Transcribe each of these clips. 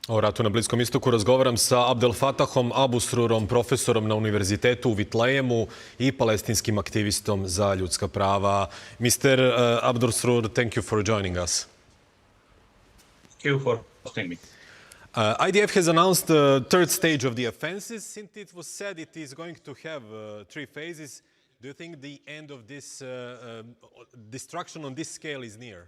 O ratu na Bliskom istoku razgovaram sa Abdelfattahom Abusrourom, profesorom na Univerzitetu u Betlehemu i palestinskim aktivistom za ljudska prava. Mr. Abusrour, thank you for joining us. Thank you for hosting me. IDF has announced the third stage of the offensive. Since it was said it is going to have three phases, do you think the end of this destruction on this scale is near?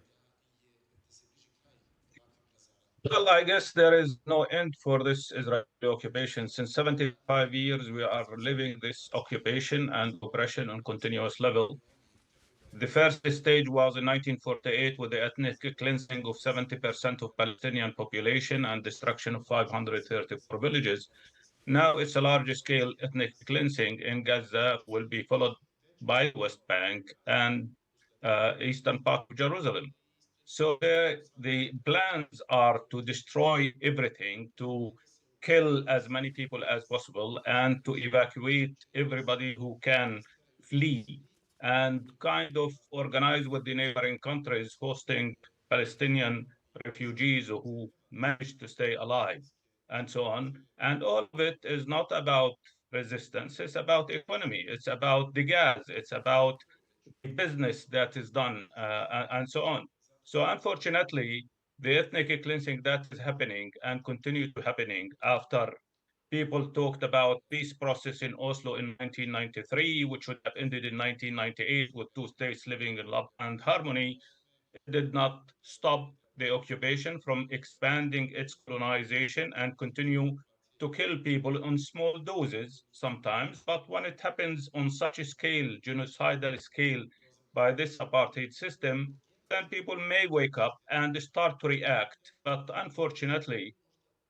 Well, I guess there is no end for this Israeli occupation. Since 75 years, we are living this occupation and oppression on continuous level. The first stage was in 1948 with the ethnic cleansing of 70% of Palestinian population and destruction of 534 villages. Now it's a large-scale ethnic cleansing in Gaza will be followed by the West Bank and eastern part of Jerusalem. So the plans are to destroy everything, to kill as many people as possible, and to evacuate everybody who can flee, and kind of organize with the neighboring countries hosting Palestinian refugees who managed to stay alive, and so on. And all of it is not about resistance, it's about economy, it's about the gas, it's about business that is done, and so on. So unfortunately, the ethnic cleansing that is happening and continue to happening after people talked about peace process in Oslo in 1993, which would have ended in 1998 with two states living in love and harmony, it did not stop the occupation from expanding its colonization and continue to kill people on small doses sometimes. But when it happens on such a scale, genocidal scale, by this apartheid system, then people may wake up and start to react. But unfortunately,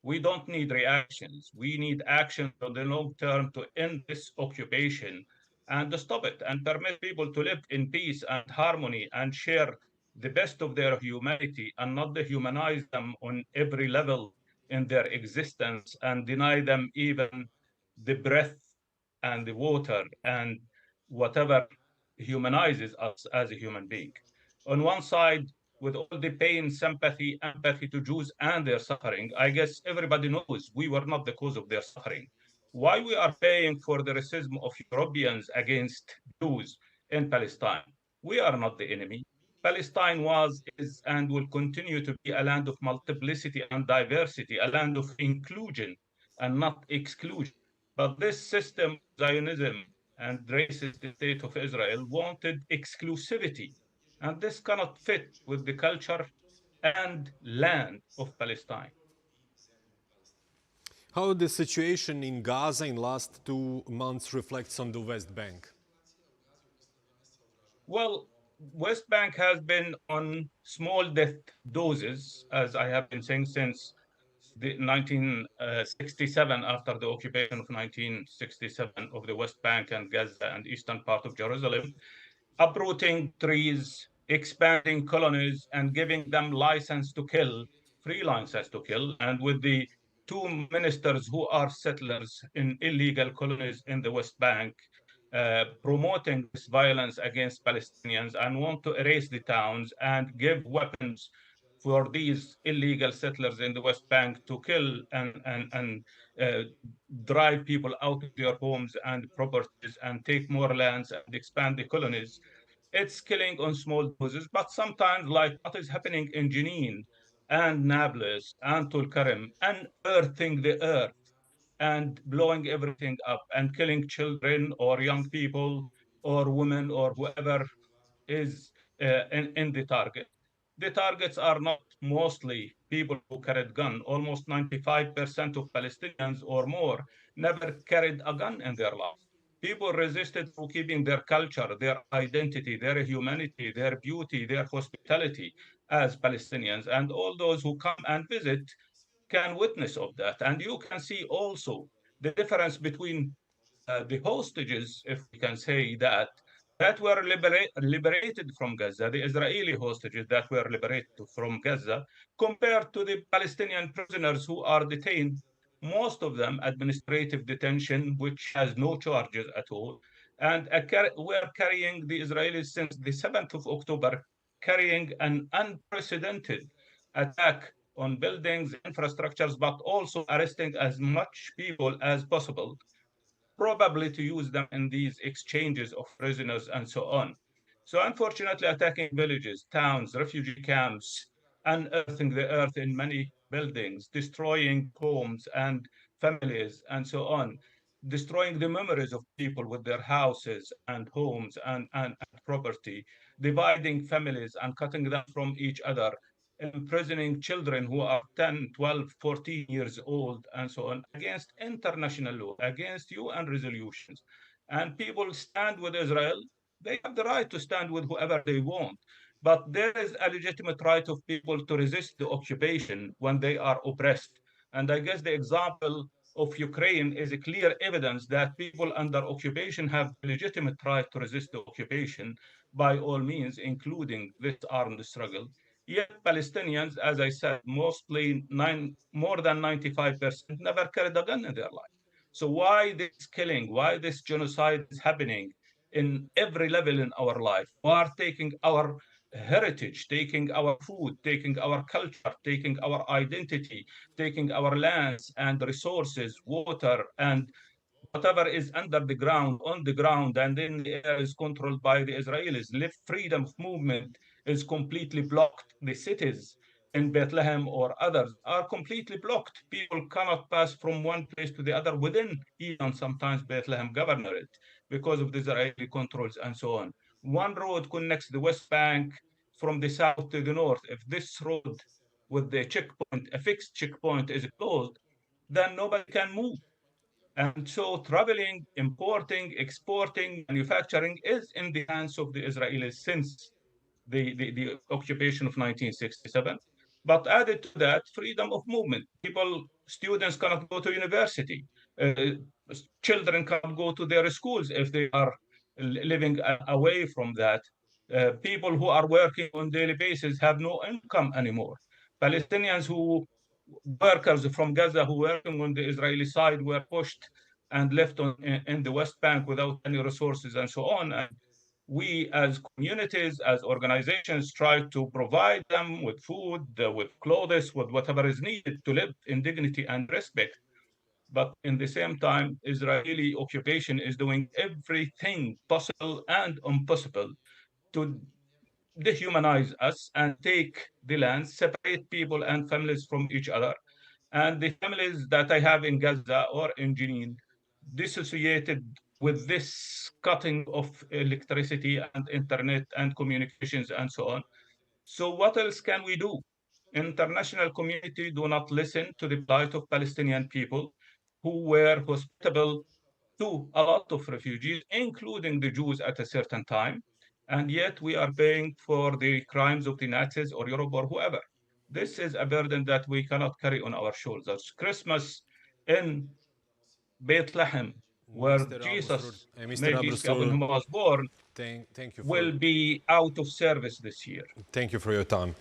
we don't need reactions. We need action on the long term to end this occupation and to stop it and permit people to live in peace and harmony and share the best of their humanity and not dehumanize them on every level in their existence and deny them even the breath and the water and whatever humanizes us as a human being. On one side, with all the pain, sympathy, empathy to Jews and their suffering, I guess everybody knows we were not the cause of their suffering. Why we are paying for the racism of Europeans against Jews in Palestine? We are not the enemy. Palestine was, is, and will continue to be a land of multiplicity and diversity, a land of inclusion and not exclusion. But this system, Zionism and racist state of Israel, wanted exclusivity. And this cannot fit with the culture and land of Palestine. How the situation in Gaza in last 2 months reflects on the West Bank? Well, West Bank has been on small death doses, as I have been saying since the 1967, after the occupation of 1967 of the West Bank and Gaza and eastern part of Jerusalem, uprooting trees, expanding colonies, and giving them license to kill, free license to kill, and with the two ministers who are settlers in illegal colonies in the West Bank, promoting this violence against Palestinians and want to erase the towns and give weapons for these illegal settlers in the West Bank to kill and drive people out of their homes and properties and take more lands and expand the colonies. It's killing on small doses, but sometimes, like what is happening in Jenin and Nablus and Tulkarem, unearthing the earth and blowing everything up and killing children or young people or women or whoever is in the target. The targets are not mostly people who carried gun. Almost 95% of Palestinians or more never carried a gun in their life. People resisted for keeping their culture, their identity, their humanity, their beauty, their hospitality as Palestinians. And all those who come and visit can witness of that. And you can see also the difference between the hostages, if we can say that, that were liberated from Gaza, the Israeli hostages that were liberated from Gaza, compared to the Palestinian prisoners who are detained, most of them administrative detention, which has no charges at all. And were carrying the Israelis since the 7th of October, carrying an unprecedented attack on buildings, infrastructures, but also arresting as much people as possible, probably to use them in these exchanges of prisoners and so on. So, unfortunately, attacking villages, towns, refugee camps, unearthing the earth in many buildings, destroying homes and families, and so on, destroying the memories of people with their houses and homes and property, dividing families and cutting them from each other, imprisoning children who are 10, 12, 14 years old, and so on, against international law, against UN resolutions. And people stand with Israel. They have the right to stand with whoever they want. But there is a legitimate right of people to resist the occupation when they are oppressed. And I guess the example of Ukraine is a clear evidence that people under occupation have the legitimate right to resist the occupation by all means, including this armed struggle. Yet Palestinians, as I said, more than 95% never carried a gun in their life. So why this killing? Why this genocide is happening in every level in our life? We are taking our heritage, taking our food, taking our culture, taking our identity, taking our lands and resources, water, and whatever is under the ground, on the ground, and in the air is controlled by the Israelis. Left freedom of movement is completely blocked. The cities in Bethlehem or others are completely blocked. People cannot pass from one place to the other within even sometimes Bethlehem governorate because of the Israeli controls and so on. One road connects the West Bank from the south to the north. If this road with the checkpoint, a fixed checkpoint, is closed, then nobody can move. And so traveling, importing, exporting, manufacturing is in the hands of the Israelis since the occupation of 1967. But added to that, freedom of movement. Students cannot go to university. Uh, Children cannot go to their schools if they are living away from that. People who are working on daily basis have no income anymore. Palestinians who workers from Gaza who were working on the Israeli side were pushed and left in the West Bank without any resources and so on. And we, as communities, as organizations, try to provide them with food, with clothes, with whatever is needed to live in dignity and respect. But in the same time, Israeli occupation is doing everything possible and impossible to dehumanize us and take the land, separate people and families from each other. And the families that I have in Gaza or in Jenin, dissociated with this cutting of electricity and internet and communications and so on. So what else can we do? International community do not listen to the plight of Palestinian people who were hospitable to a lot of refugees, including the Jews at a certain time. And yet we are paying for the crimes of the Nazis or Europe or whoever. This is a burden that we cannot carry on our shoulders. Christmas in Bethlehem, where Mr. Abusrour, Jesus, Mr. may peace be upon Abusrour, him, was born, thank you for will be out of service this year. thank you for your time.